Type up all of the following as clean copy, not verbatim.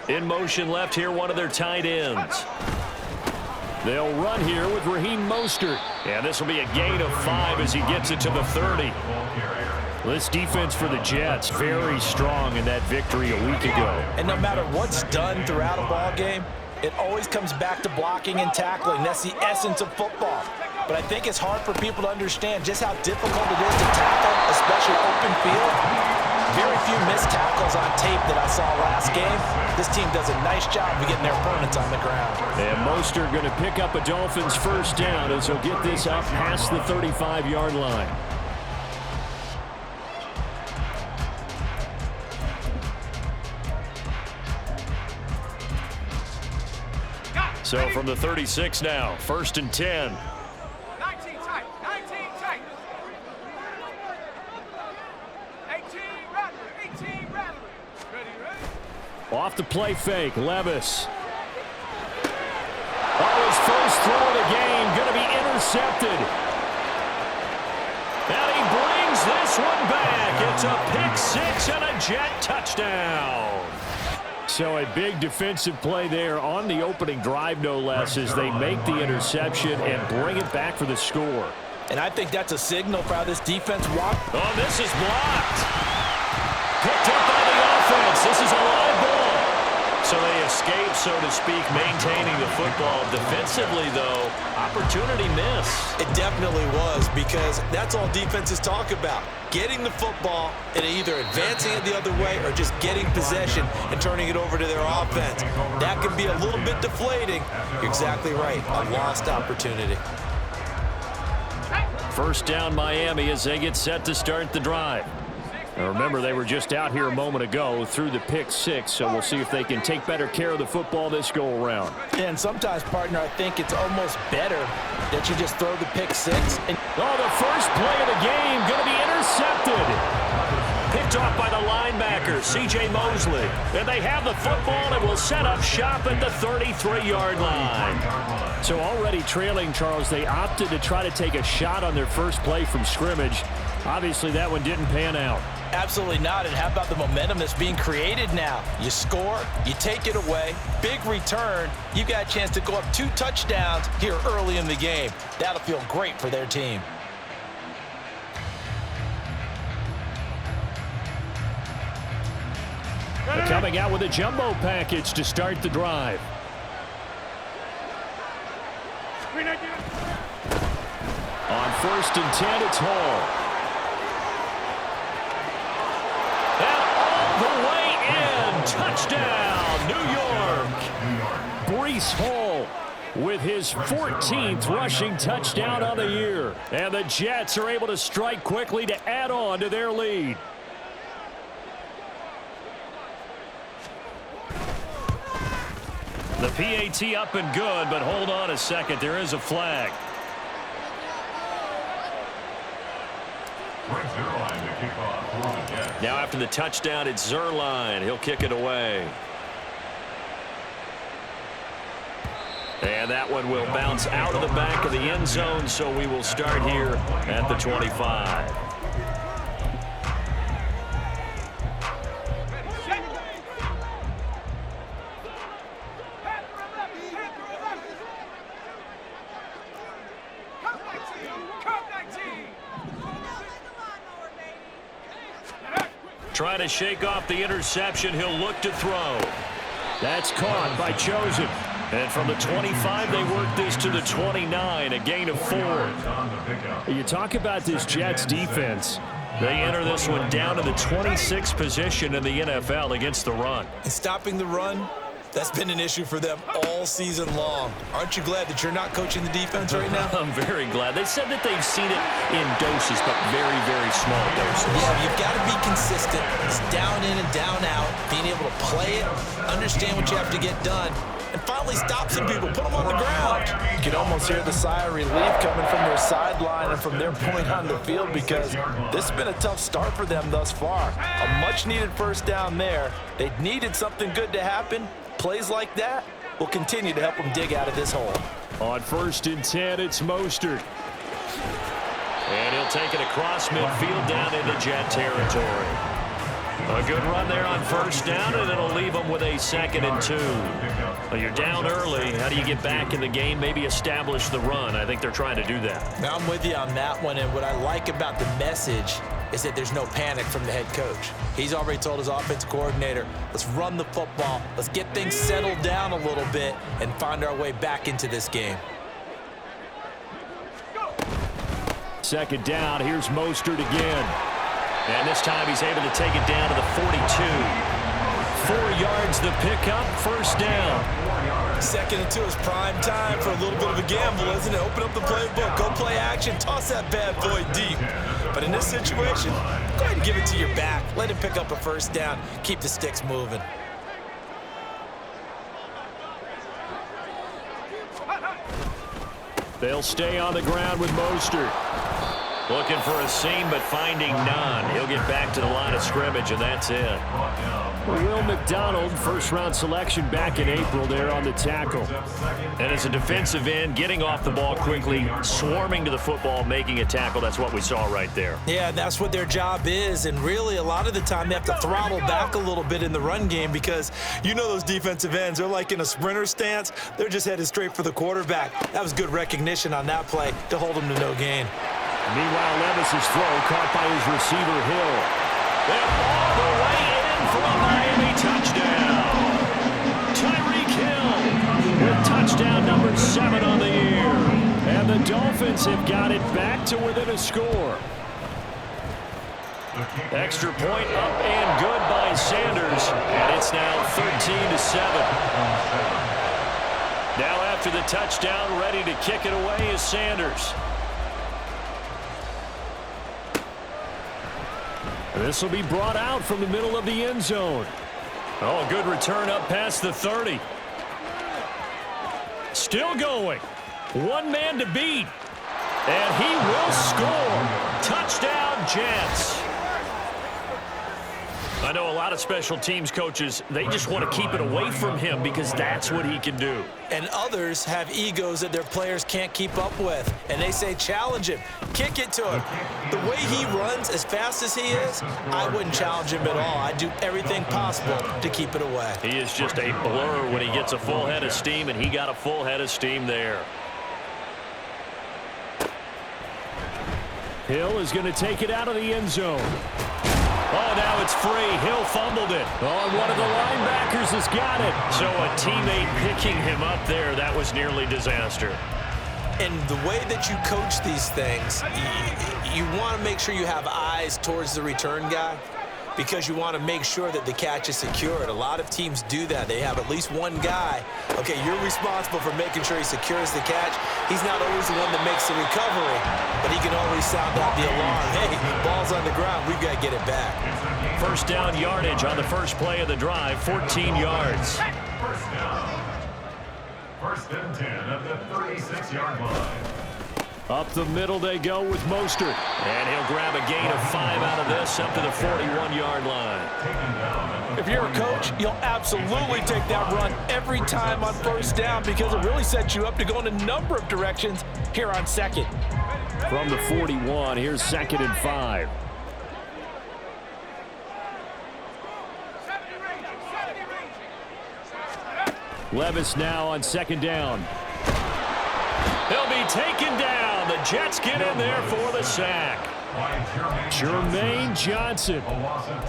In motion left here, one of their tight ends. They'll run here with Raheem Mostert. And this will be a gain of 5 as he gets it to the 30. This defense for the Jets, very strong in that victory a week ago. And no matter what's done throughout a ball game, it always comes back to blocking and tackling. That's the essence of football. But I think it's hard for people to understand just how difficult it is to tackle, especially open field. Very few missed tackles on tape that I saw last game. This team does a nice job of getting their opponents on the ground. And Mostert going to pick up a Dolphins first down as he'll get this up past the 35-yard line. So from the 36 now, 1st and 10. 19 tight, 19 tight. 18 rattler. Ready. Off the play fake, Levis. His first throw of the game, going to be intercepted. And he brings this one back. It's a pick 6 and a Jet touchdown. So a big defensive play there on the opening drive, no less, as they make the interception and bring it back for the score. And I think that's a signal for how this defense walked. Oh, this is blocked. Picked up by the offense. This is a live ball. So they escape, so to speak, maintaining the football. Defensively, though, opportunity miss. It definitely was, because that's all defenses talk about. Getting the football and either advancing it the other way or just getting possession and turning it over to their offense. That can be a little bit deflating. You're exactly right. A lost opportunity. First down, Miami, as they get set to start the drive. Now remember, they were just out here a moment ago through the pick 6, so we'll see if they can take better care of the football this go-around. And sometimes, partner, I think it's almost better that you just throw the pick 6. And the first play of the game going to be intercepted. Picked off by the linebacker, C.J. Mosley. And they have the football and will set up shop at the 33-yard line. So already trailing, Charles, they opted to try to take a shot on their first play from scrimmage. Obviously, that one didn't pan out. Absolutely not. And how about the momentum that's being created now? You score, you take it away, big return. You got a chance to go up 2 touchdowns here early in the game. That'll feel great for their team. They're coming out with a jumbo package to start the drive. On 1st and 10, it's Hall. Touchdown, New York. Breece Hall with his 14th rushing touchdown on the year. And the Jets are able to strike quickly to add on to their lead. The PAT up and good, but hold on a second. There is a flag. Now after the touchdown, it's Zuerlein. He'll kick it away. And that one will bounce out of the back of the end zone, so we will start here at the 25. Trying to shake off the interception. He'll look to throw. That's caught by Chosen. And from the 25, they work this to the 29, a gain of 4. You talk about this Jets defense. They enter this one down to the 26th position in the NFL against the run. And stopping the run, that's been an issue for them all season long. Aren't you glad that you're not coaching the defense right now? I'm very glad. They said that they've seen it in doses, but very, very small doses. Yeah, you've got to be consistent. It's down in and down out, being able to play it, understand what you have to get done, and finally stop some people, put them on the ground. You can almost hear the sigh of relief coming from their sideline and from their point on the field, because this has been a tough start for them thus far. A much-needed first down there. They needed something good to happen. Plays like that will continue to help them dig out of this hole. On 1st and 10, it's Mostert. And he'll take it across midfield down into Jet territory. A good run there on first down, and it'll leave them with a 2nd and 2. Well, you're down early. How do you get back in the game, maybe establish the run? I think they're trying to do that. Now I'm with you on that one, and what I like about the message is that there's no panic from the head coach. He's already told his offensive coordinator, let's run the football, let's get things settled down a little bit and find our way back into this game. 2nd down, here's Mostert again. And this time he's able to take it down to the 42. 4 yards the pickup, first down. 2nd and 2 is prime time for a little bit of a gamble, isn't it? Open up the playbook, go play action, toss that bad boy deep. But in this situation, go ahead and give it to your back. Let him pick up a first down, keep the sticks moving. They'll stay on the ground with Mostert. Looking for a seam, but finding none. He'll get back to the line of scrimmage, and that's it. Will McDonald, first-round selection back in April there on the tackle. And as a defensive end, getting off the ball quickly, swarming to the football, making a tackle, that's what we saw right there. Yeah, that's what their job is, and really a lot of the time they have to throttle back a little bit in the run game because you know those defensive ends, they're like in a sprinter stance. They're just headed straight for the quarterback. That was good recognition on that play to hold them to no gain. Meanwhile, Levis's throw caught by his receiver, Hill. And all the way in for a Miami touchdown. Tyreek Hill with touchdown number 7 on the year. And the Dolphins have got it back to within a score. Extra point up and good by Sanders. And it's now 13-7. Now after the touchdown, ready to kick it away is Sanders. This will be brought out from the middle of the end zone. Oh, good return up past the 30. Still going. One man to beat. And he will score. Touchdown, Jets. I know a lot of special teams coaches, they just want to keep it away from him because that's what he can do. And others have egos that their players can't keep up with. And they say, challenge him, kick it to him. The way he runs as fast as he is, I wouldn't challenge him at all. I'd do everything possible to keep it away. He is just a blur when he gets a full head of steam, and he got a full head of steam there. Hill is going to take it out of the end zone. Oh, now it's free. Hill fumbled it. Oh, and one of the linebackers has got it. So a teammate picking him up there, that was nearly disaster. And the way that you coach these things, you want to make sure you have eyes towards the return guy because you want to make sure that the catch is secured. A lot of teams do that. They have at least one guy. Okay, you're responsible for making sure he secures the catch. He's not always the one that makes the recovery, but he can always sound out the alarm. Hey, ball's on the ground. We've got to get it back. First down yardage on the first play of the drive, 14 yards. First down. 1st and 10 at the 36-yard line. Up the middle they go with Mostert. And he'll grab a gain of 5 out of this up to the 41-yard line. If you're a coach, you'll absolutely take that run every time on first down because it really sets you up to go in a number of directions here on 2nd. From the 41, here's 2nd and 5. Levis now on 2nd down. He'll be taken down. The Jets get in there for the sack. Jermaine Johnson.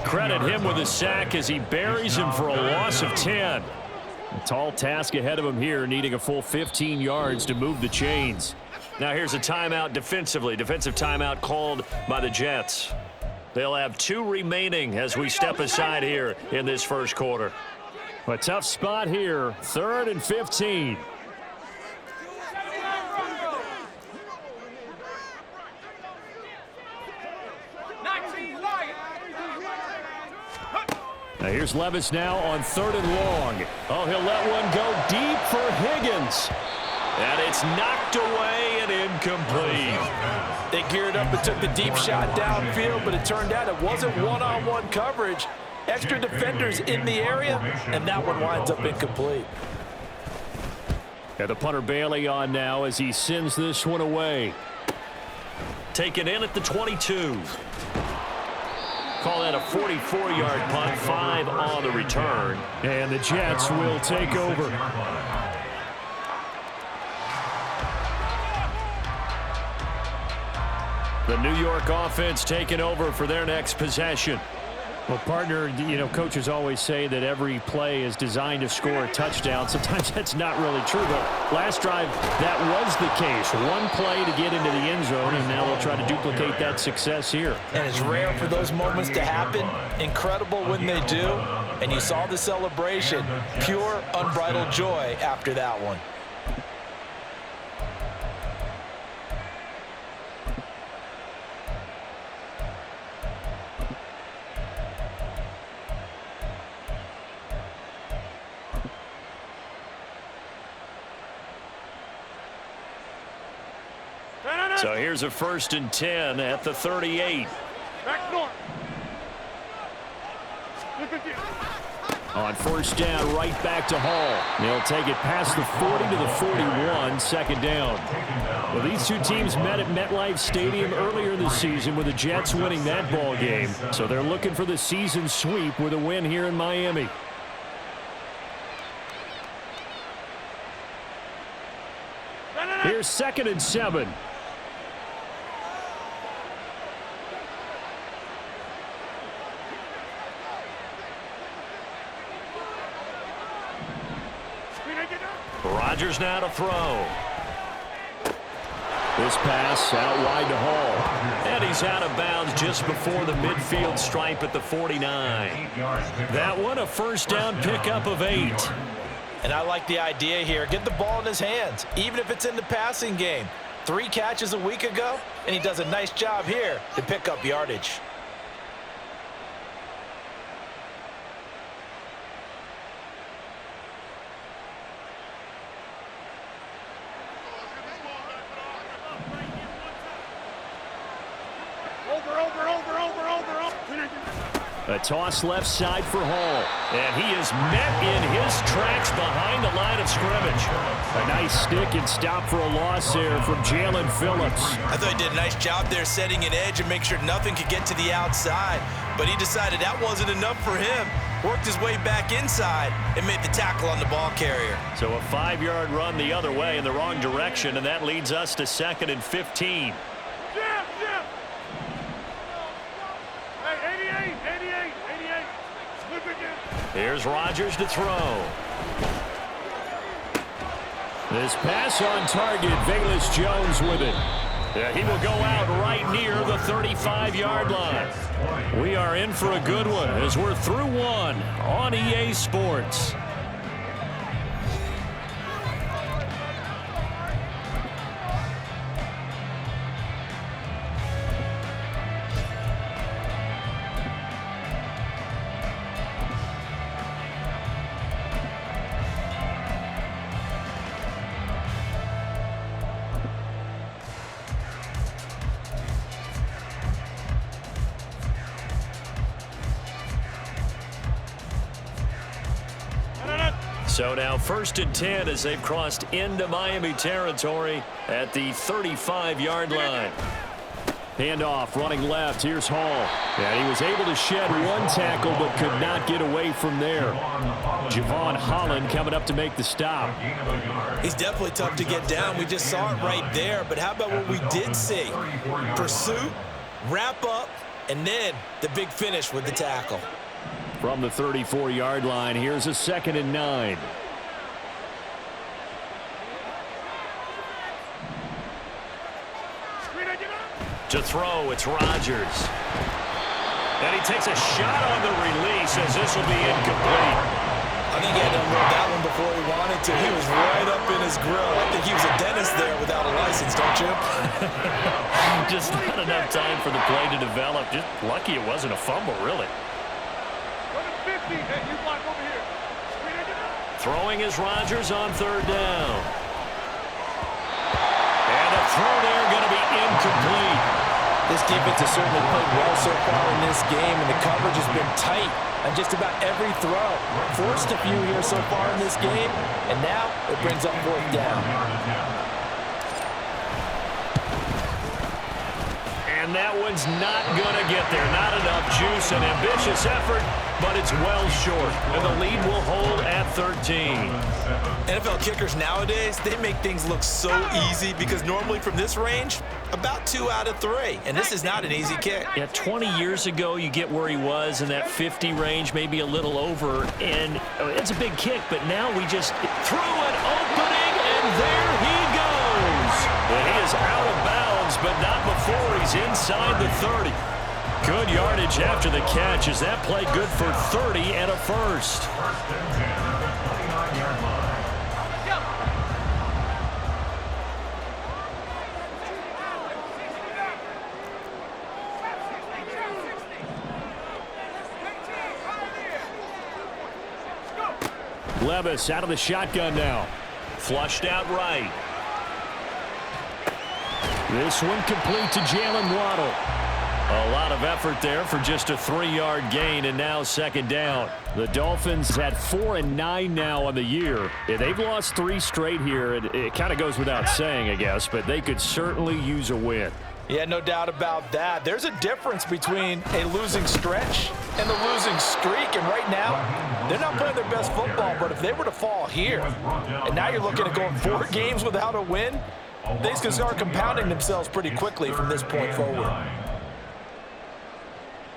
Credit him with a sack as he buries him for a loss of 10. A tall task ahead of him here, needing a full 15 yards to move the chains. Now here's a timeout defensively. Defensive timeout called by the Jets. They'll have 2 remaining as we step aside here in this first quarter. A tough spot here, 3rd and 15. Now here's Levis now on 3rd and long. Oh, he'll let one go deep for Higgins. And it's knocked away and incomplete. They geared up and took the deep shot downfield, but it turned out it wasn't one-on-one coverage. Extra defenders in the area, and that one winds up incomplete. And the punter Bailey on now as he sends this one away. Taken in at the 22. Call that a 44-yard punt, 5 on the return. And the Jets will take over. The New York offense taking over for their next possession. Well, partner, you know, coaches always say that every play is designed to score a touchdown. Sometimes that's not really true, but last drive, that was the case. One play to get into the end zone, and now they'll try to duplicate that success here. And it's rare for those moments to happen. Incredible when they do. And you saw the celebration. Pure, unbridled joy after that one. So here's a 1st and 10 at the 38. Back north. On 1st down, right back to Hall. They'll take it past the 40 to the 41, 2nd down. Well, these two teams met at MetLife Stadium earlier this season with the Jets winning that ball game. So they're looking for the season sweep with a win here in Miami. Here's 2nd and 7. Rodgers now to throw. This pass out wide to Hall. And he's out of bounds just before the midfield stripe at the 49. That one a 1st down pickup of 8. And I like the idea here. Get the ball in his hands, even if it's in the passing game. 3 catches a week ago, and he does a nice job here to pick up yardage. A toss left side for Hall. And he is met in his tracks behind the line of scrimmage. A nice stick and stop for a loss there from Jalen Phillips. I thought he did a nice job there setting an edge and make sure nothing could get to the outside. But he decided that wasn't enough for him. Worked his way back inside and made the tackle on the ball carrier. So a 5-yard run the other way in the wrong direction, and that leads us to 2nd and 15. Here's Rodgers to throw. This pass on target. Velus Jones with it. Yeah, he will go out right near the 35-yard line. We are in for a good one as we're through one on EA Sports. So now 1st and 10 as they've crossed into Miami territory at the 35-yard line. Handoff running left. Here's Hall. And he was able to shed one tackle but could not get away from there. Javon Holland coming up to make the stop. He's definitely tough to get down. We just saw it right there. But how about what we did see? Pursuit, wrap up, and then the big finish with the tackle. From the 34-yard line, here's a 2nd and 9. To throw, it's Rodgers. And he takes a shot on the release as this will be incomplete. I think he had to unload that one before he wanted to. He was right up in his grill. I think he was a dentist there without a license, don't you? Just not enough time for the play to develop. Just lucky it wasn't a fumble, really. Throwing is Rodgers on 3rd down. And a throw there going to be incomplete. This defense has certainly played well so far in this game, and the coverage has been tight on just about every throw. Forced a few here so far in this game, and now it brings up 4th down. And And that one's not going to get there. Not enough juice. An ambitious effort, but it's well short. And the lead will hold at 13. NFL kickers nowadays, they make things look so easy because normally from this range, about 2 out of 3. And this is not an easy kick. Yeah, 20 years ago, you get where he was in that 50 range, maybe a little over. And it's a big kick, but now we just threw an opening, and there he goes. And he is out of bounds, but not before he's inside the 30. Good yardage after the catch. Is that play good for 30 and a first? First and 10 at the 29-yard line. Levis out of the shotgun now. Flushed out right. This one complete to Jalen Waddle. A lot of effort there for just a 3-yard gain, and now second down. The Dolphins had 4-9 now on the year. Yeah, they've lost 3 straight here. It kind of goes without saying, I guess, but they could certainly use a win. Yeah, no doubt about that. There's a difference between a losing stretch and the losing streak, and right now, they're not playing their best football, but if they were to fall here, and now you're looking at going 4 games without a win, things can start compounding themselves pretty quickly from this point forward.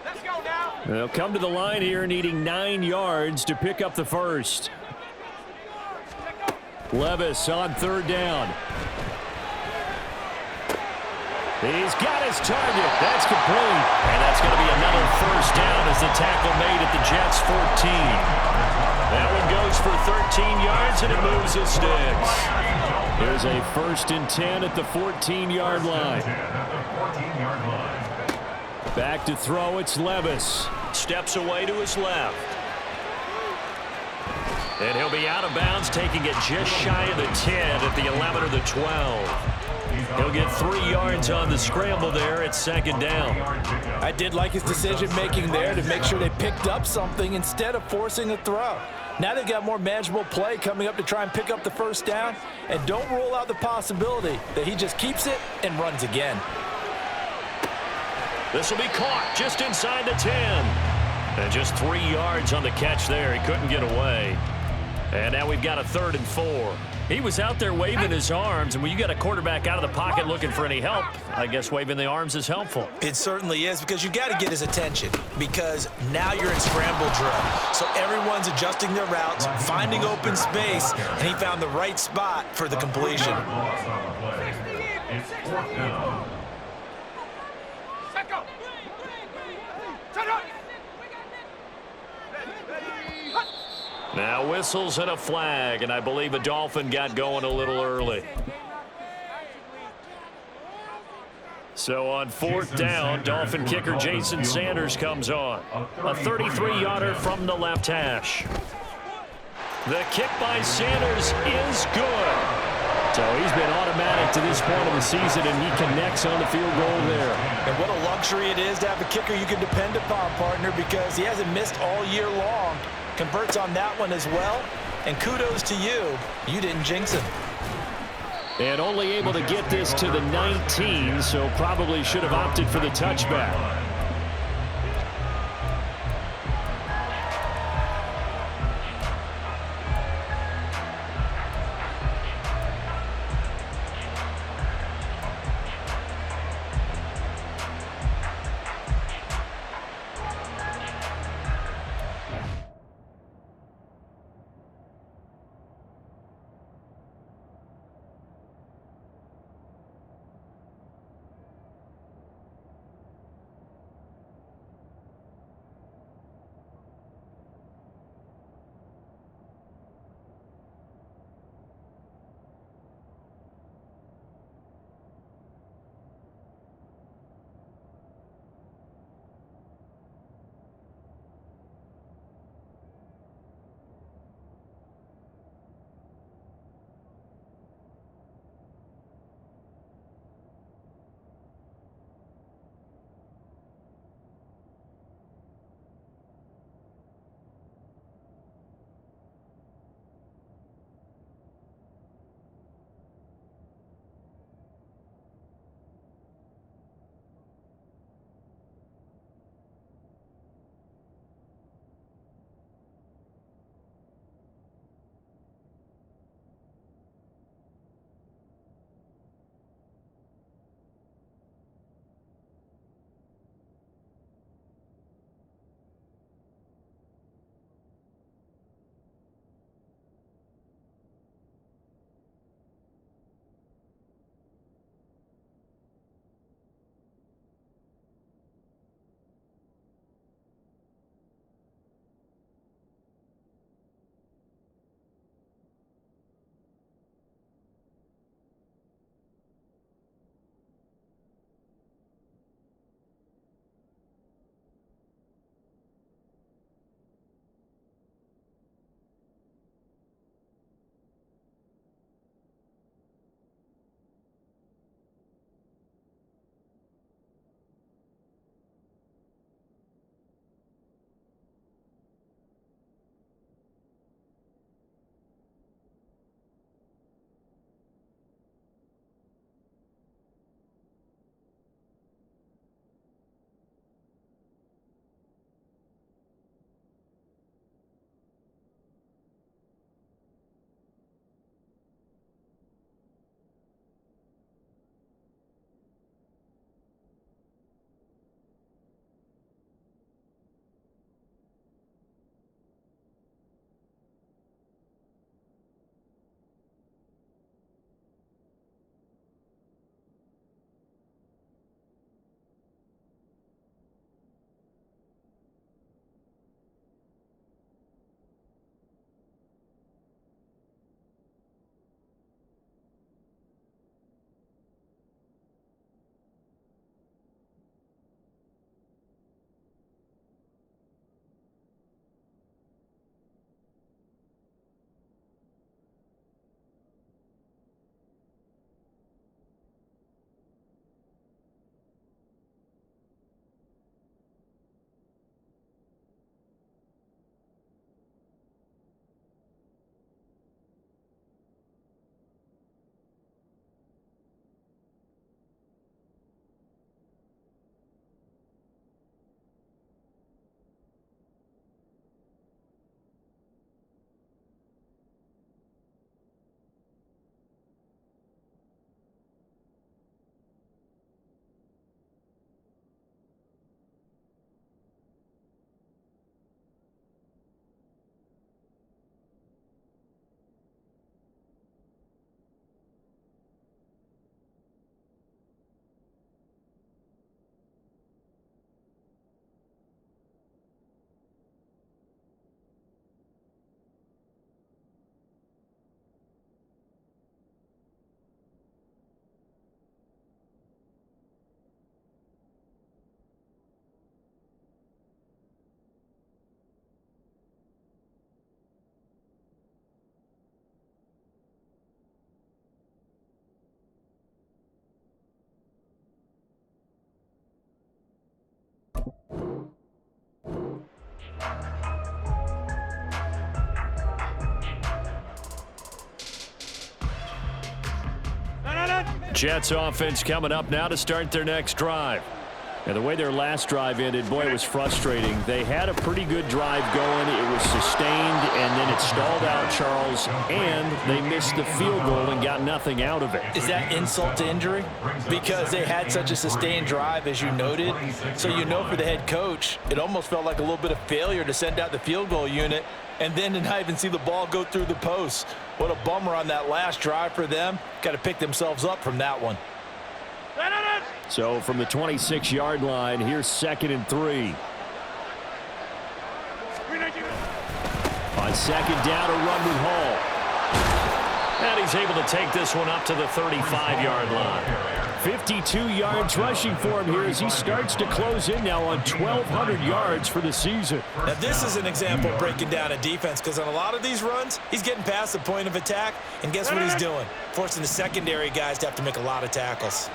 Let's go now. They'll come to the line here needing 9 yards to pick up the first. Levis on third down. He's got his target. That's complete. And that's going to be another first down as the tackle made at the Jets' 14. That one goes for 13 yards, and it moves the sticks. Here's a first and 10 at the 14-yard line. Back to throw, it's Levis. Steps away to his left. And he'll be out of bounds, taking it just shy of the 10 at the 11 or the 12. He'll get 3 yards on the scramble there at second down. I did like his decision-making there to make sure they picked up something instead of forcing a throw. Now they've got more manageable play coming up to try and pick up the first down, and don't rule out the possibility that he just keeps it and runs again. This will be caught just inside the 10. And just 3 yards on the catch there. He couldn't get away. And now we've got a 3rd and 4. He was out there waving his arms, and when you got a quarterback out of the pocket looking for any help, I guess waving the arms is helpful. It certainly is, because you got to get his attention, because now you're in scramble drill. So everyone's adjusting their routes, finding open space, and he found the right spot for the completion. Now whistles and a flag, and I believe a Dolphin got going a little early. So on 4th down, Dolphin kicker Jason Sanders comes on. A 33-yarder from the left hash. The kick by Sanders is good. So he's been automatic to this point of the season, and he connects on the field goal there. And what a luxury it is to have a kicker you can depend upon, partner, because he hasn't missed all year long. Converts on that one as well, and kudos to you. You didn't jinx him. And only able to get this to the 19, so probably should have opted for the touchback. Jets offense coming up now to start their next drive. And the way their last drive ended, boy, it was frustrating. They had a pretty good drive going. It was sustained, and then it stalled out, Charles, and they missed the field goal and got nothing out of it. Is that insult to injury? Because they had such a sustained drive, as you noted. So you know for the head coach, it almost felt like a little bit of failure to send out the field goal unit and then to not even see the ball go through the post. What a bummer on that last drive for them. Got to pick themselves up from that one. So from the 26-yard line, here's 2nd and 3. On 2nd down, a run with Hall. And he's able to take this one up to the 35-yard line. 52 yards rushing for him here as he starts to close in now on 1,200 yards for the season. Now this is an example of breaking down a defense, because on a lot of these runs, he's getting past the point of attack, and guess what he's doing? Forcing the secondary guys to have to make a lot of tackles.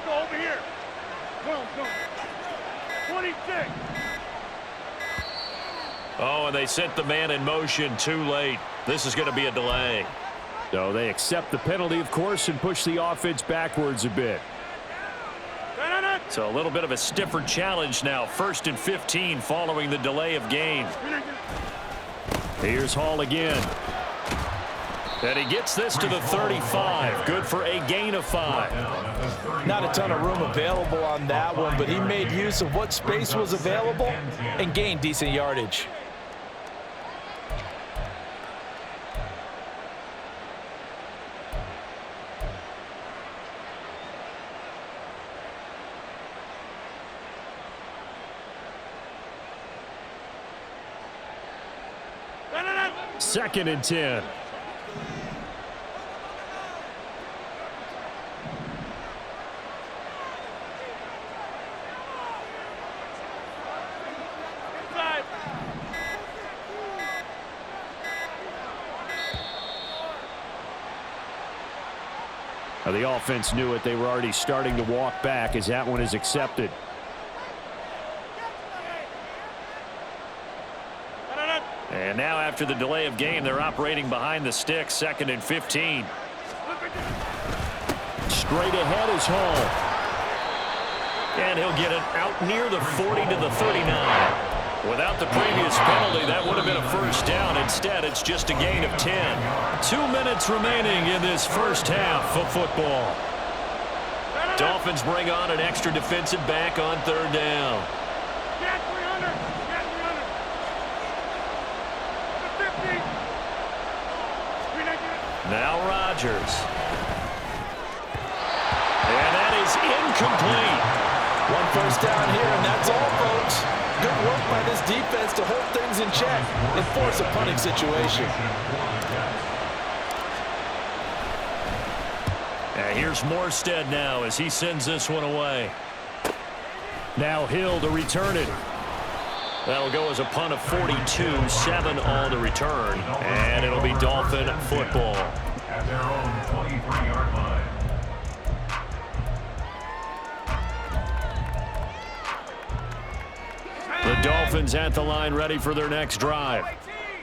Over here. Go. 26. Oh, and they sent the man in motion too late. This is going to be a delay. So they accept the penalty, of course, and push the offense backwards a bit. So a little bit of a stiffer challenge now. 1st and 15 following the delay of game. Here's Hall again. And he gets this to the 35. Good for a gain of 5. Not a ton of room available on that one, but he made use of what space was available and gained decent yardage. Second and 10. The offense knew it. They were already starting to walk back as that one is accepted. And now after the delay of game, they're operating behind the sticks. 2nd and 15. Straight ahead is Hall. And he'll get it out near the 40 to the 39. Without the previous penalty, that would have been a first down. Instead, it's just a gain of 10. 2 minutes remaining in this first half of football. Dolphins bring on an extra defensive back on 3rd down. Get 300. Get 300. 50. Now Rodgers. And that is incomplete. One first down here, and that's all, folks. Good work by this defense to hold things in check and force a punting situation. And here's Morstead now as he sends this one away. Now Hill to return it. That'll go as a punt of 42, 7 on the return, and it'll be Dolphin football. At their own 23-yard line. The Dolphins at the line ready for their next drive.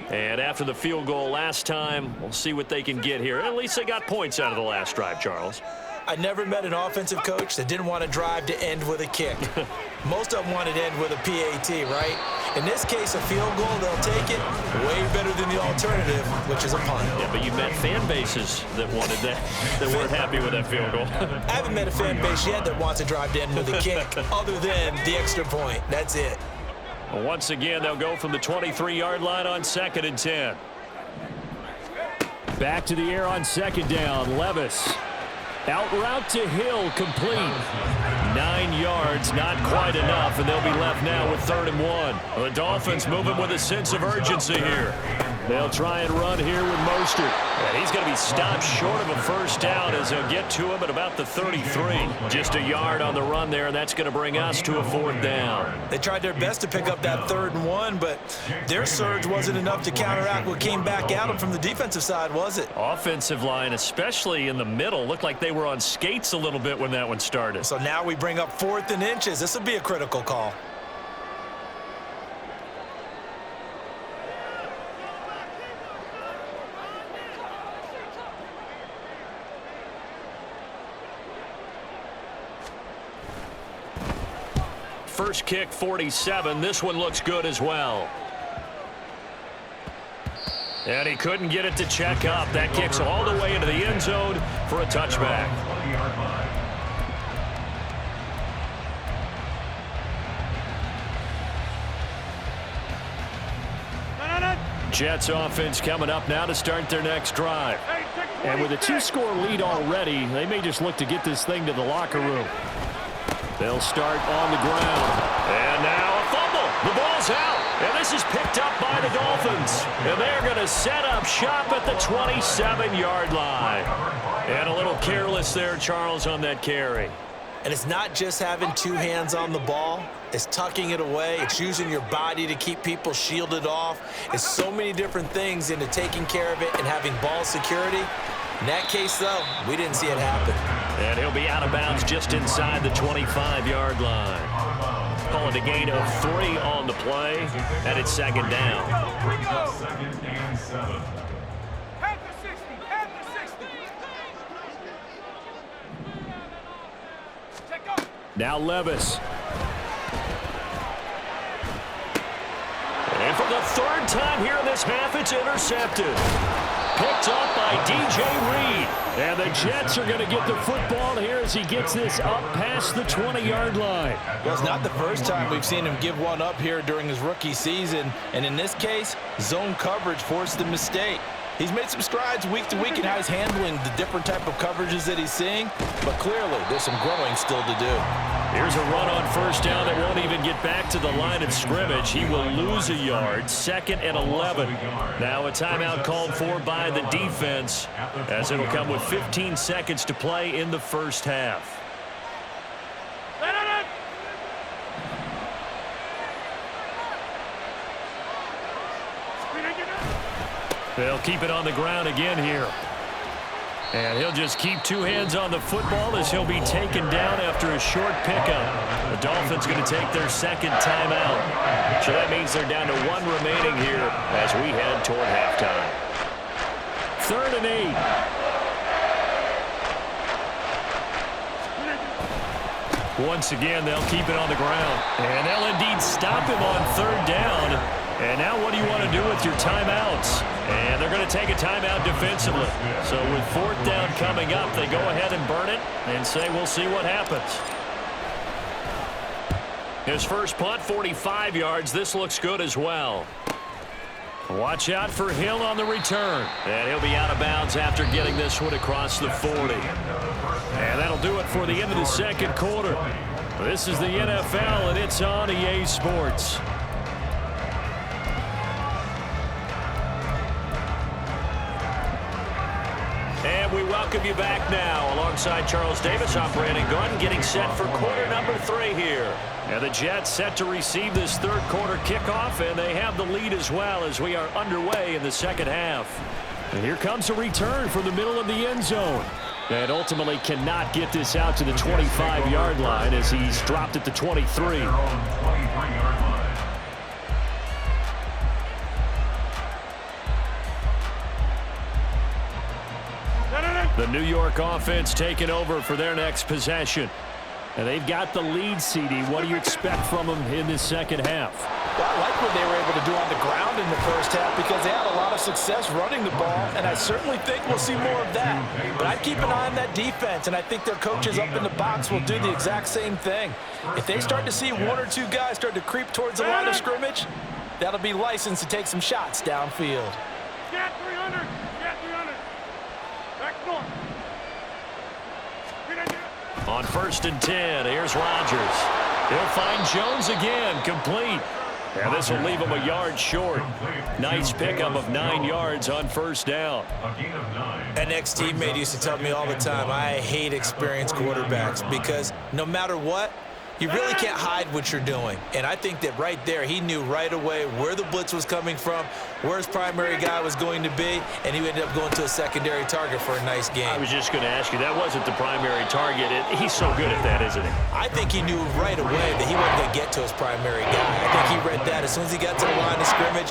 And after the field goal last time, we'll see what they can get here. At least they got points out of the last drive, Charles. I never met an offensive coach that didn't want a drive to end with a kick. Most of them wanted to end with a PAT, right? In this case, a field goal, they'll take it way better than the alternative, which is a punt. Yeah, but you met fan bases that wanted that, that weren't happy with that field goal. I haven't met a fan base yet that wants a drive to end with a kick other than the extra point. That's it. Once again, they'll go from the 23-yard line on 2nd and 10. Back to the air on 2nd down. Levis. Out route to Hill, complete. 9 yards, not quite enough, and they'll be left now with 3rd and 1. The Dolphins moving with a sense of urgency here. They'll try and run here with Mostert. And he's going to be stopped short of a first down as they'll get to him at about the 33. Just a yard on the run there, and that's going to bring us to a 4th down. They tried their best to pick up that 3rd and 1, but their surge wasn't enough to counteract what came back at them from the defensive side, was it? Offensive line, especially in the middle, looked like they were on skates a little bit when that one started. So now we bring up 4th and inches. This will be a critical call. first kick 47. This one looks good as well. And he couldn't get it to check up. That kicks all the way into the end zone for a touchback. Jets offense coming up now to start their next drive. And with a 2-score lead already, they may just look to get this thing to the locker room. They'll start on the ground. And now a fumble. The ball's out. And this is picked up by the Dolphins. And they're going to set up shop at the 27-yard line. And a little careless there, Charles, on that carry. And it's not just having two hands on the ball. It's tucking it away. It's using your body to keep people shielded off. It's so many different things into taking care of it and having ball security. In that case, though, we didn't see it happen. And he'll be out of bounds just inside the 25-yard line. Call it a gain of 3 on the play, and it's second down. Second and 7. At the 60. At the 60. Check up. Now Levis. And for the third time here in this half, it's intercepted. Picked up by DJ Reed. And the Jets are going to get the football here as he gets this up past the 20-yard line. Well, it's not the first time we've seen him give one up here during his rookie season. And in this case, zone coverage forced the mistake. He's made some strides week to week in how he's handling the different type of coverages that he's seeing. But clearly, there's some growing still to do. Here's a run on first down that won't even get back to the line of scrimmage. He will lose a yard. 2nd and 11. Now a timeout called for by the defense as it'll come with 15 seconds to play in the first half. They'll keep it on the ground again here. And he'll just keep two hands on the football as he'll be taken down after a short pickup. The Dolphins going to take their second timeout. So that means they're down to 1 remaining here as we head toward halftime. 3rd and 8. Once again, they'll keep it on the ground. And they'll indeed stop him on 3rd down. And now what do you want to do with your timeouts? And they're going to take a timeout defensively. So with 4th down coming up, they go ahead and burn it and say we'll see what happens. His first punt, 45 yards. This looks good as well. Watch out for Hill on the return. And he'll be out of bounds after getting this one across the 40. And that'll do it for the end of the second quarter. This is the NFL, and it's on EA Sports. And we welcome you back now. Alongside Charles Davis, I'm Brandon Gunn, getting set for quarter number 3 here. And the Jets set to receive this third quarter kickoff, and they have the lead as well as we are underway in the second half. And here comes a return from the middle of the end zone. And ultimately cannot get this out to the 25-yard line as he's dropped at the 23. The New York offense taking over for their next possession. And they've got the lead, CD. What do you expect from them in this second half? Well, I like what they were able to do on the ground in the first half because they had a lot of success running the ball, and I certainly think we'll see more of that. But I'd keep an eye on that defense, and I think their coaches up in the box will do the exact same thing. If they start to see 1 or 2 guys start to creep towards the line of scrimmage, that'll be licensed to take some shots downfield. Get 300. Get 300. Back north. On 1st and 10, here's Rodgers. He'll find Jones again, complete. And this will leave him a yard short. Nice pickup of 9 yards on first down. An ex-teammate used to tell me all the time, I hate experienced quarterbacks because no matter what, you really can't hide what you're doing. And I think that right there, he knew right away where the blitz was coming from, where his primary guy was going to be, and he ended up going to a secondary target for a nice game. I was just going to ask you, that wasn't the primary target. He's so good at that, isn't he? I think he knew right away that he wasn't going to get to his primary guy. I think he read that as soon as he got to the line of scrimmage,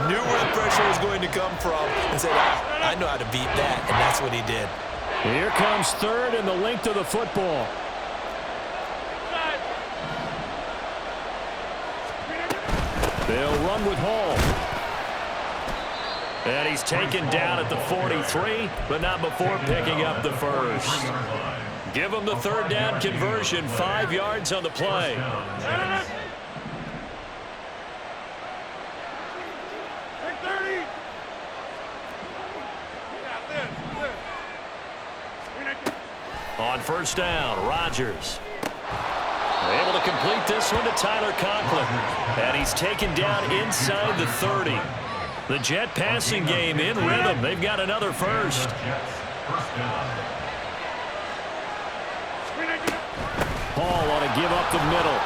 knew where the pressure was going to come from, and said, I know how to beat that, and that's what he did. Here comes 3rd and the length of the football. run with Hall. And he's taken down at the 43, but not before picking up the first. Give him the third down conversion, 5 yards on the play. On first down, Rodgers. Able to complete this one to Tyler Conklin. And he's taken down inside the 30. The Jet passing game in rhythm. They've got another first. Hall on to give up the middle.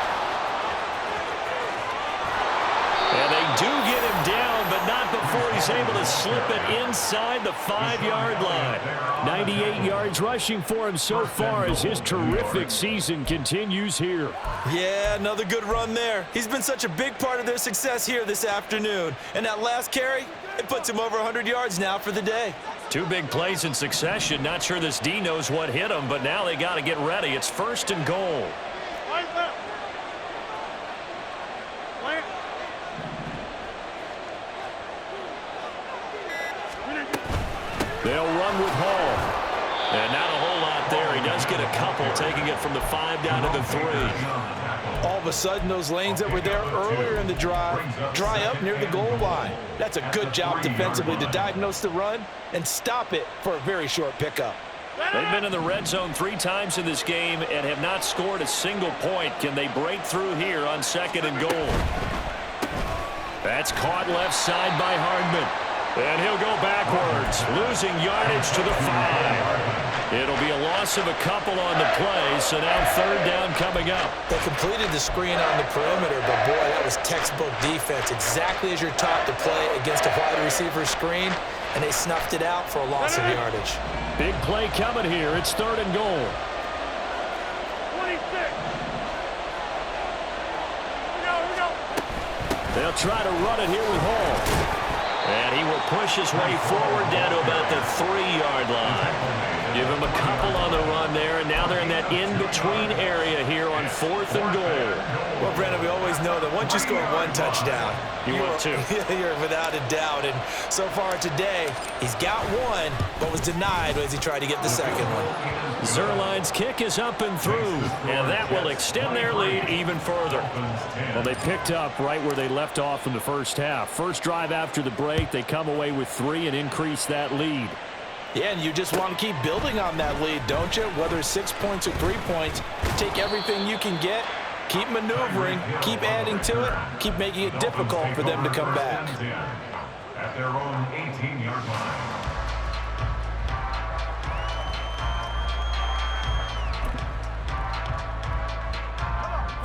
And they do get him down, but not before he's able to slip it inside the 5-yard line. 98 yards rushing for him so far as his terrific season continues here. Yeah, another good run there. He's been such a big part of their success here this afternoon. And that last carry, it puts him over 100 yards now for the day. 2 big plays in succession. Not sure this D knows what hit him, but now they got to get ready. It's first and goal. They'll run with Hall. And not a whole lot there. He does get a couple, taking it from the 5 down to the 3. All of a sudden, those lanes that were there earlier in the drive dry up near the goal line. That's a good job defensively to diagnose the run and stop it for a very short pickup. They've been in the red zone 3 times in this game and have not scored a single point. Can they break through here on 2nd and goal? That's caught left side by Hardman. And he'll go backwards, losing yardage to the 5. It'll be a loss of a couple on the play, so now 3rd down coming up. They completed the screen on the perimeter, but boy, that was textbook defense. Exactly as you're taught to play against a wide receiver screen, and they snuffed it out for a loss of yardage. Big play coming here. It's 3rd and goal. 26. Here we go. They'll try to run it here with Hall. And he will push his way forward down to about the 3-yard line. Give him a couple on the run there, and now they're in that in-between area here on 4th and goal. Well, Brandon, we always know that once you score 1 touchdown, you want 2. You're without a doubt. And so far today, he's got 1, but was denied as he tried to get the 2nd one. Zerline's kick is up and through, and that will extend their lead even further. Well, they picked up right where they left off in the first half. First drive after the break, they come away with 3 and increase that lead. Yeah, and you just want to keep building on that lead, don't you? Whether it's 6 points or 3 points, take everything you can get, keep maneuvering, keep adding to it, keep making it difficult for them to come back. At their own 18-yard line.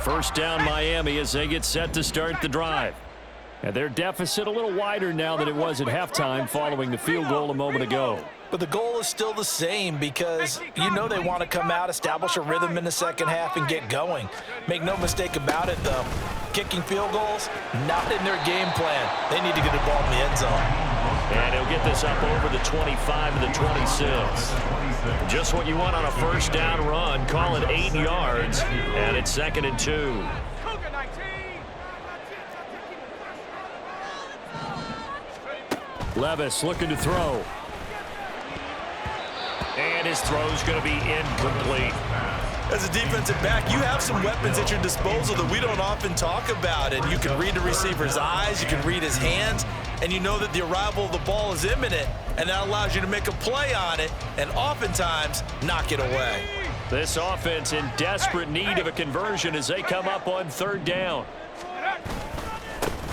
First down Miami as they get set to start the drive. And their deficit a little wider now than it was at halftime following the field goal a moment ago. But the goal is still the same because you know they want to come out, establish a rhythm in the second half, and get going. Make no mistake about it, though. Kicking field goals, not in their game plan. They need to get the ball in the end zone. And he'll get this up over the 25 to the 26. Just what you want on a first down run. Call it 8 yards, and it's 2nd and 2. Levis looking to throw. And his throw's going to be incomplete. As a defensive back, you have some weapons at your disposal that we don't often talk about. And you can read the receiver's eyes, you can read his hands, and you know that the arrival of the ball is imminent. And that allows you to make a play on it and oftentimes knock it away. This offense in desperate need of a conversion as they come up on 3rd down.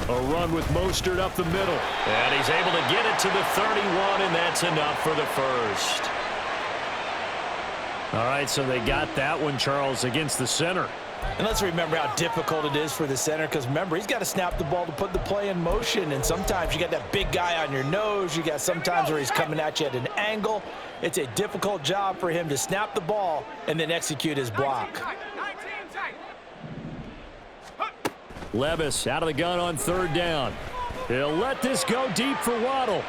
A run with Mostert up the middle. And he's able to get it to the 31, and that's enough for the first. All right, so they got that one, Charles, against the center. And let's remember how difficult it is for the center because, remember, he's got to snap the ball to put the play in motion. And sometimes you got that big guy on your nose. You got sometimes where he's coming at you at an angle. It's a difficult job for him to snap the ball and then execute his block. Levis out of the gun on 3rd down. He'll let this go deep for Waddle.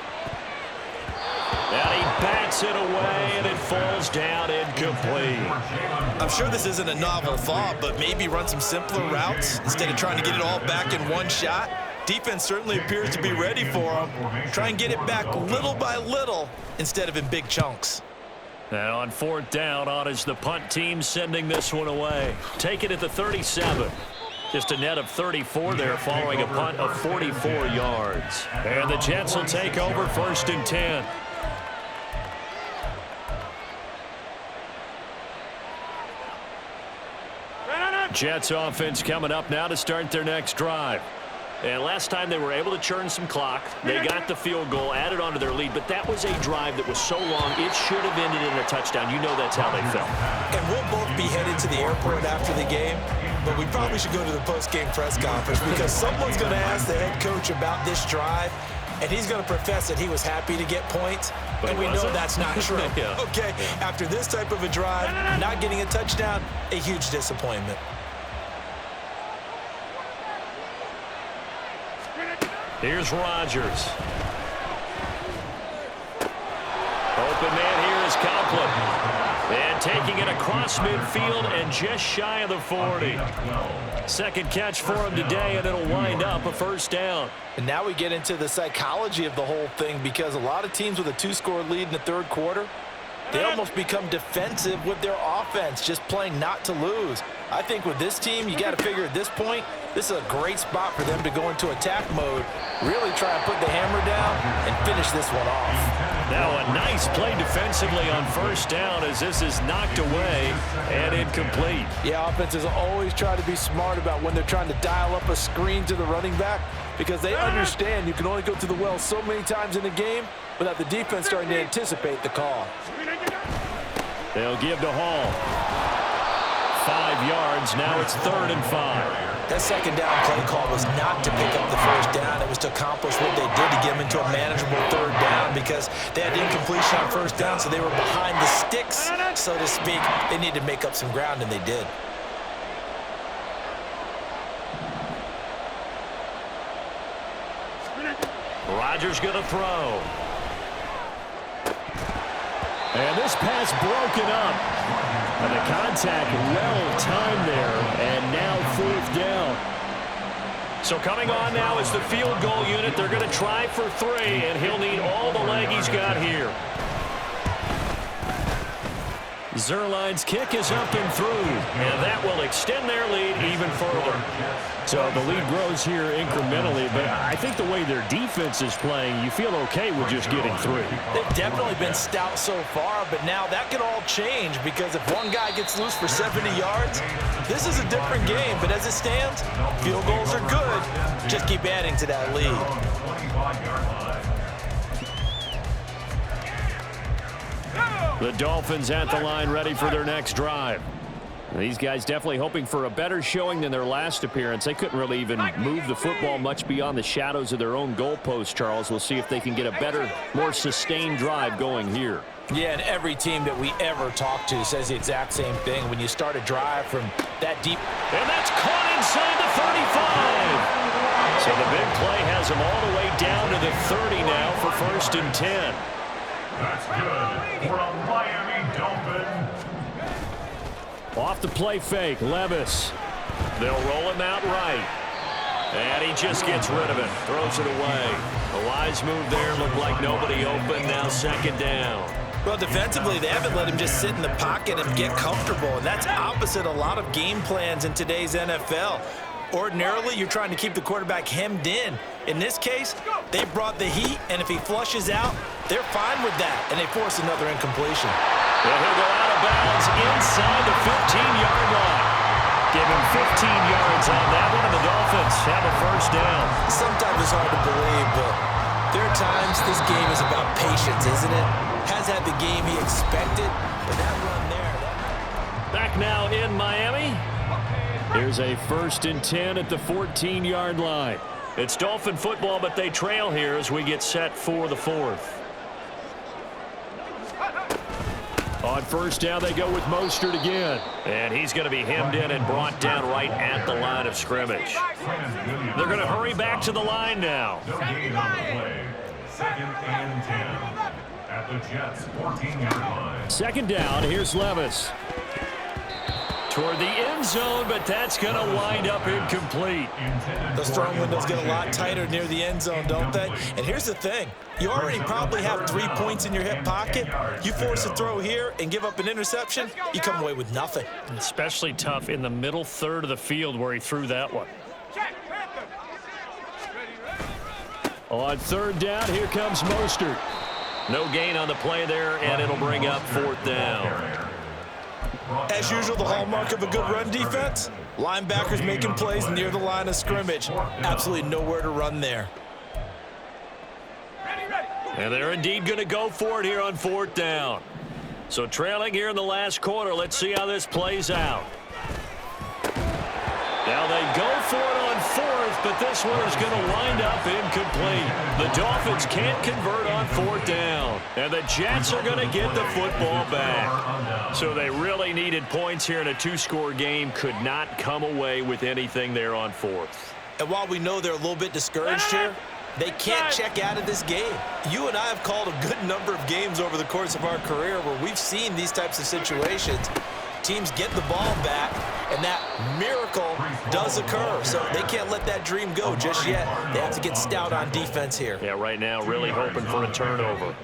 And he bats it away, and it falls down incomplete. I'm sure this isn't a novel thought, but maybe run some simpler routes instead of trying to get it all back in one shot. Defense certainly appears to be ready for him. Try and get it back little by little instead of in big chunks. And on 4th down, on is the punt team sending this one away. Take it at the 37. Just a net of 34 there following a punt of 44 yards. And the Jets will take over 1st and 10. Jets offense coming up now to start their next drive. And last time they were able to churn some clock. They got the field goal, added on to their lead, but that was a drive that was so long, it should have ended in a touchdown. You know that's how they felt. And we'll both be headed to the airport after the game, but we probably should go to the post-game press conference because someone's going to ask the head coach about this drive, and he's going to profess that he was happy to get points, and we know that's not true. Yeah. Okay, after this type of a drive, not getting a touchdown, a huge disappointment. Here's Rodgers. Open man here is Conklin. And taking it across midfield and just shy of the 40. Second catch for him today, and it'll wind up a 1st down. And now we get into the psychology of the whole thing because a lot of teams with a 2-score lead in the 3rd quarter, they almost become defensive with their offense, just playing not to lose. I think with this team, you got to figure at this point, this is a great spot for them to go into attack mode, really try and put the hammer down and finish this one off. Now a nice play defensively on 1st down as this is knocked away and incomplete. Yeah, offenses always try to be smart about when they're trying to dial up a screen to the running back because they understand you can only go to the well so many times in the game without the defense starting to anticipate the call. They'll give to Hall. 5 yards. Now it's 3rd and 5. That 2nd down play call was not to pick up the 1st down. It was to accomplish what they did to get them into a manageable 3rd down because they had incompletion on 1st down, so they were behind the sticks, so to speak. They needed to make up some ground, and they did. Rodgers going to throw. And this pass broken up. And the contact well timed there. And now 4th down. So coming on now is the field goal unit. They're going to try for 3, and he'll need all the leg he's got here. Zerline's kick is up and through, and that will extend their lead even further. So the lead grows here incrementally, but I think the way their defense is playing, you feel okay with just getting 3. They've definitely been stout so far, but now that could all change because if one guy gets loose for 70 yards, this is a different game. But as it stands, field goals are good. Just keep adding to that lead. The Dolphins at the line ready for their next drive. These guys definitely hoping for a better showing than their last appearance. They couldn't really even move the football much beyond the shadows of their own goalpost, Charles. We'll see if they can get a better, more sustained drive going here. Yeah, and every team that we ever talk to says the exact same thing. When you start a drive from that deep. And that's caught inside the 35. So the big play has them all the way down to the 30 now for 1st and 10. That's good for a Miami Dolphin. Off the play fake, Levis. They'll roll him out right. And he just gets rid of it, throws it away. A wise move there, looked like nobody open, now 2nd down. Well, defensively, they haven't let him just sit in the pocket and get comfortable, and that's opposite a lot of game plans in today's NFL. Ordinarily, you're trying to keep the quarterback hemmed in. In this case, they brought the heat, and if he flushes out, they're fine with that, and they force another incompletion. And he'll go out of bounds inside the 15-yard line. Give him 15 yards on that one, and the Dolphins have a 1st down. Sometimes it's hard to believe, but there are times this game is about patience, isn't it? Has had the game he expected, but that run there. Back now in Miami. Here's a 1st and 10 at the 14-yard line. It's Dolphin football, but they trail here as we get set for the 4th. On 1st down, they go with Mostert again. And he's going to be hemmed in and brought down right at the line of scrimmage. They're going to hurry back to the line now. No gain on the play. 2nd and 10 at the Jets' 14-yard line. 2nd down, here's Levis. Toward the end zone, but that's going to wind up incomplete. Those throwing windows get a lot tighter near the end zone, don't they? And here's the thing. You already probably have 3 points in your hip pocket. You force a throw here and give up an interception, you come away with nothing. Especially tough in the middle third of the field where he threw that one. On third down, here comes Mostert. No gain on the play there, and it'll bring up fourth down. As usual, the hallmark of a good run defense, linebackers making plays near the line of scrimmage. Absolutely nowhere to run there. And they're indeed going to go for it here on fourth down. So trailing here in the last quarter, let's see how this plays out. Now they go for it on fourth, but this one is going to wind up incomplete. The Dolphins can't convert on fourth down, and the Jets are going to get the football back. So they really needed points here in a 2-score game, could not come away with anything there on fourth. And while we know they're a little bit discouraged here, they can't check out of this game. You and I have called a good number of games over the course of our career where we've seen these types of situations. Teams get the ball back, and that miracle does occur. So they can't let that dream go just yet. They have to get stout on defense here. Yeah, right now really hoping for a turnover.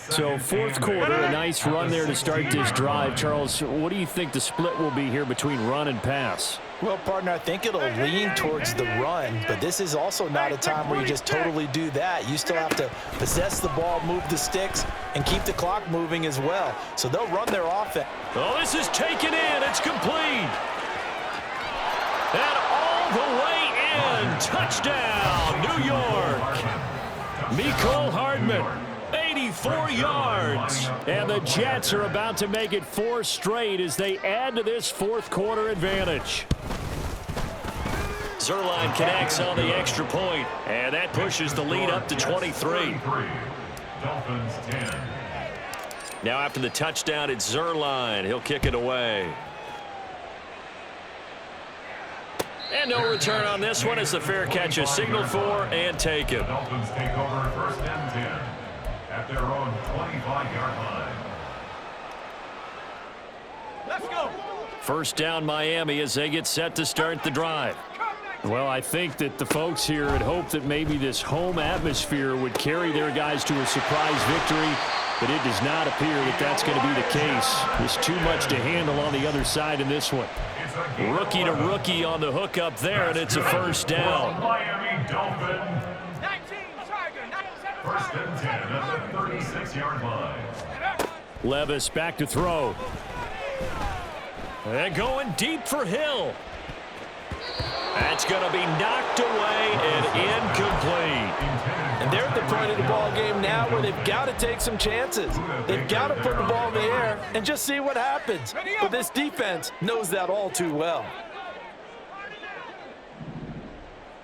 So fourth quarter, a nice run there to start this drive. Charles, what do you think the split will be here between run and pass? Well, partner, I think it'll lean towards the run, but this is also not a time where you just totally do that. You still have to possess the ball, move the sticks, and keep the clock moving as well. So they'll run their offense. Oh, this is taken in. It's complete. And all the way in. Touchdown, New York. Mecole Hardman, 84 yards. And the Jets are about to make it 4 straight as they add to this fourth quarter advantage. Zuerlein connects on the extra point, and that pushes the lead up to 23. Dolphins 10. Now after the touchdown, it's Zuerlein. He'll kick it away. And no return on this one as the fair catch is signaled for and taken. The Dolphins take over first and 10 at their own 25-yard line. Let's go. First down Miami as they get set to start the drive. Well, I think that the folks here had hoped that maybe this home atmosphere would carry their guys to a surprise victory, but it does not appear that that's going to be the case. There's too much to handle on the other side in this one. Rookie to rookie on the hook up there, and it's a first down. Miami Dolphins. 19, Tiger, 97, First and 10 at the 36-yard line. Levis back to throw. And going deep for Hill. That's going to be knocked away and incomplete. And they're at the point of the ball game now where they've got to take some chances. They've got to put the ball in the air and just see what happens. But this defense knows that all too well.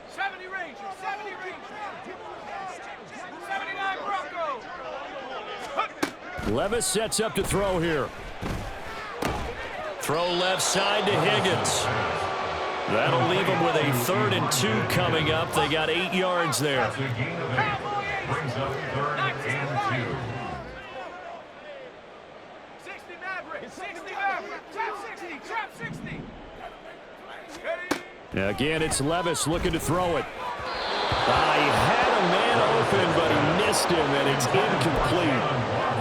70 Rangers, 70 Rangers. 79 Broncos. Levis sets up to throw here. Throw left side to Higgins. That'll leave them with a 3rd and 2 coming up. They got 8 yards there. The gain of 8 brings up 3rd and 2. 60 Maverick, 60 Maverick. Trap 60, trap 60. Now again, it's Levis looking to throw it. He had a man open, but he missed him, and it's incomplete.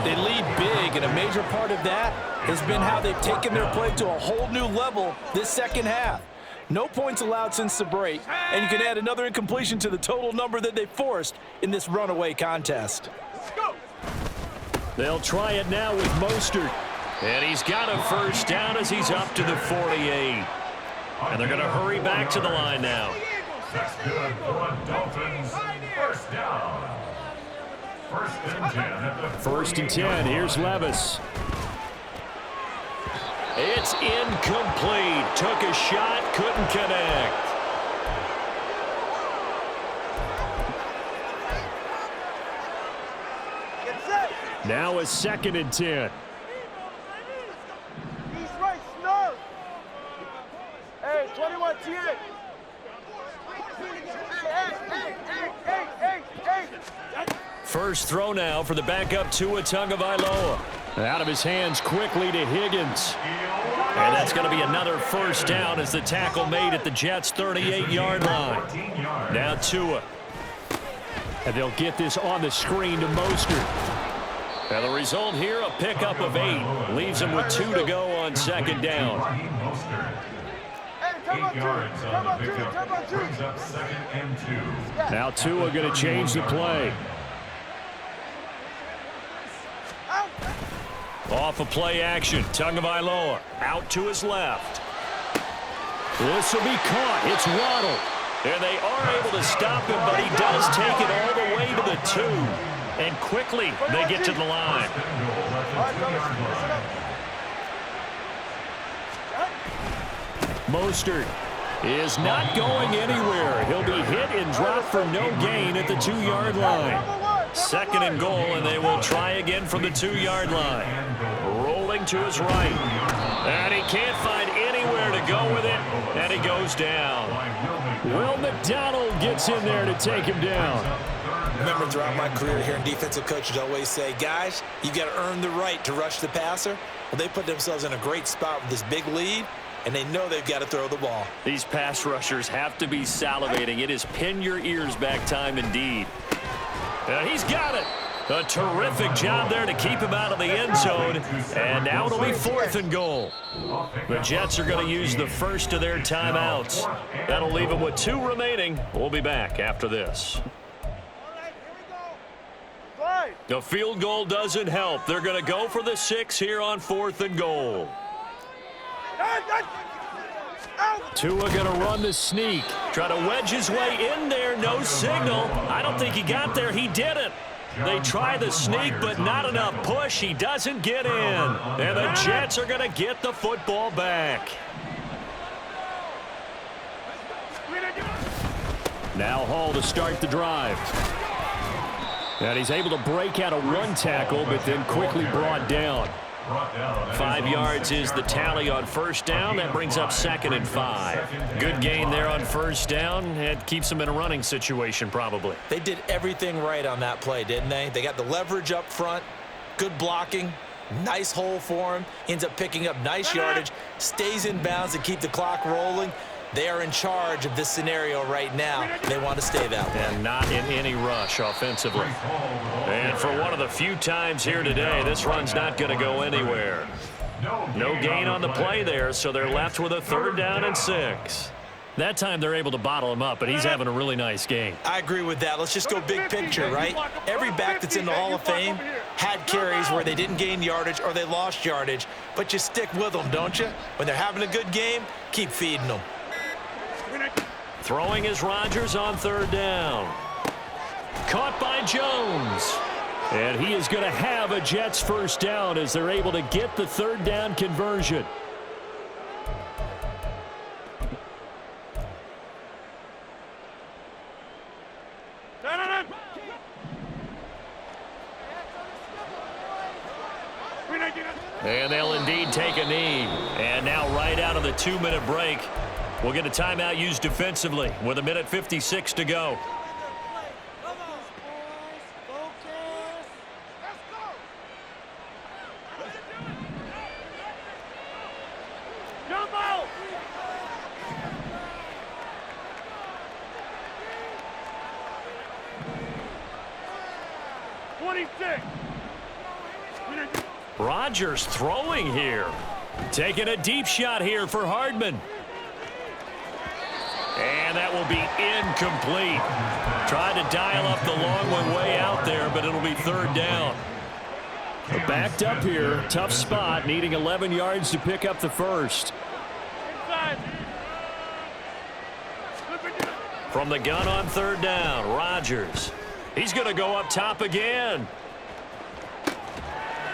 They lead big, and a major part of that has been how they've taken their play to a whole new level this second half. No points allowed since the break, and you can add another incompletion to the total number that they forced in this runaway contest. They'll try it now with Mostert. And he's got a first down as he's up to the 48. And they're going to hurry back to the line now. That's good for the Dolphins. First down. First and 10 at the 48. First and 10. Here's Levis. It's incomplete. Took a shot, couldn't connect. Now a 2nd and 10. He's right, snug. Hey, 21 T. Hey. First throw now for the backup Tua Tagovailoa. Out of his hands quickly to Higgins. And that's going to be another first down as the tackle made at the Jets' 38-yard line. Now Tua. And they'll get this on the screen to Mostert. And the result here, a pickup of 8. Leaves him with 2 to go on second down. 8 yards on the pickup. Brings up 2nd and 2. Now Tua going to change the play. Off of play action, Tagovailoa out to his left. This will be caught. It's Waddle. And they are able to stop him, but he does take it all the way to the 2. And quickly, they get to the line. Mostert is not going anywhere. He'll be hit and dropped for no gain at the 2-yard line. 2nd and goal, and they will try again from the 2-yard line. Rolling to his right. And he can't find anywhere to go with it, and he goes down. Will McDonald gets in there to take him down. Remember, throughout my career here in defensive coaches always say, guys, you've got to earn the right to rush the passer. Well, they put themselves in a great spot with this big lead, and they know they've got to throw the ball. These pass rushers have to be salivating. It is pin your ears back time indeed. He's got it. A terrific job there to keep him out of the end zone. And now it'll be 4th and goal. The Jets are going to use the first of their timeouts. That'll leave them with 2 remaining. We'll be back after this. The field goal doesn't help. They're going to go for the 6 here on 4th and goal. Tua going to run the sneak. Try to wedge his way in there. No signal. I don't think he got there. He didn't. They try the sneak, but not enough push. He doesn't get in. And the Jets are going to get the football back. Now Hall to start the drive. And he's able to break out a run tackle, but then quickly brought down. 5 yards is the tally on first down. That brings up 2nd and 5. Good gain there on first down. It keeps them in a running situation probably. They did everything right on that play, didn't they? They got the leverage up front, good blocking, nice hole for him, ends up picking up nice yardage, stays in bounds to keep the clock rolling. They are in charge of this scenario right now. They want to stay that way. And not in any rush offensively. And for one of the few times here today, this run's not going to go anywhere. No gain on the play there, so they're left with a 3rd down and 6. That time they're able to bottle him up, but he's having a really nice game. I agree with that. Let's just go big picture, right? Every back that's in the Hall of Fame had carries where they didn't gain yardage or they lost yardage, but you stick with them, don't you? When they're having a good game, keep feeding them. Throwing is Rodgers on 3rd down. Caught by Jones. And he is going to have a Jets first down as they're able to get the 3rd down conversion. And they'll indeed take a knee. And now right out of the 2-minute break, we'll get a timeout used defensively with 1:56 to go. Jumbo! 26. Rodgers throwing here. Taking a deep shot here for Hardman. And that will be incomplete. Tried to dial up the long one way out there, but it'll be 3rd down. Backed up here. Tough spot. Needing 11 yards to pick up the first. From the gun on 3rd down, Rodgers. He's going to go up top again.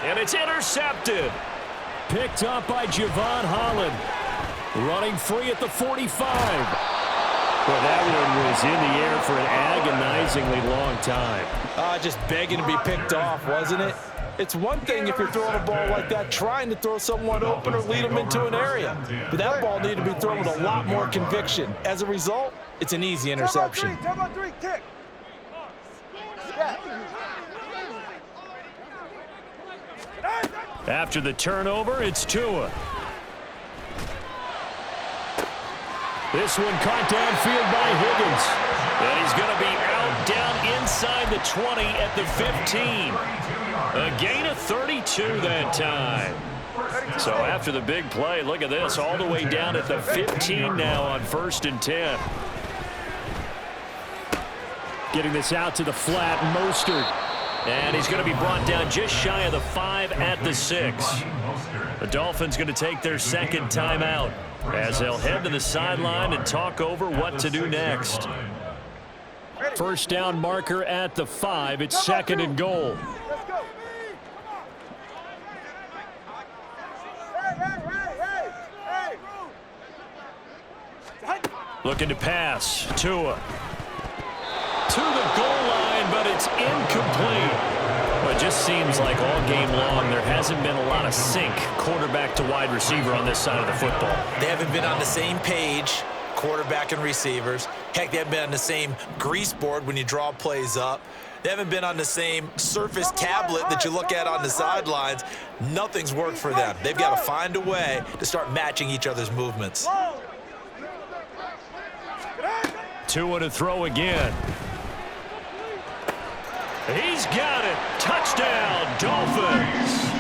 And it's intercepted. Picked up by Javon Holland. Running free at the 45. Well, that one was in the air for an agonizingly long time. Just begging to be picked off, wasn't it? It's one thing if you're throwing a ball like that, trying to throw someone open or lead them into an area. But that ball needed to be thrown with a lot more conviction. As a result, it's an easy interception. Turbo 3, kick. After the turnover, it's Tua. This one caught downfield by Higgins. And he's going to be out down inside the 20 at the 15. A gain of 32 that time. So after the big play, look at this, all the way down at the 15 now on 1st and 10. Getting this out to the flat, Mostert. And he's going to be brought down just shy of the 5 at the 6. The Dolphins going to take their second timeout as they'll head to the sideline and talk over what to do next. First down marker at the 5. It's 2nd and goal. Looking to pass. Tua. To the goal line, but it's incomplete. Well, it just seems like all game long there hasn't been a lot of sync quarterback to wide receiver on this side of the football. They haven't been on the same page, quarterback and receivers. Heck, they haven't been on the same grease board when you draw plays up. They haven't been on the same surface tablet that you look at on the sidelines. Nothing's worked for them. They've got to find a way to start matching each other's movements. Tua to throw again. He's got it. Touchdown, Dolphins.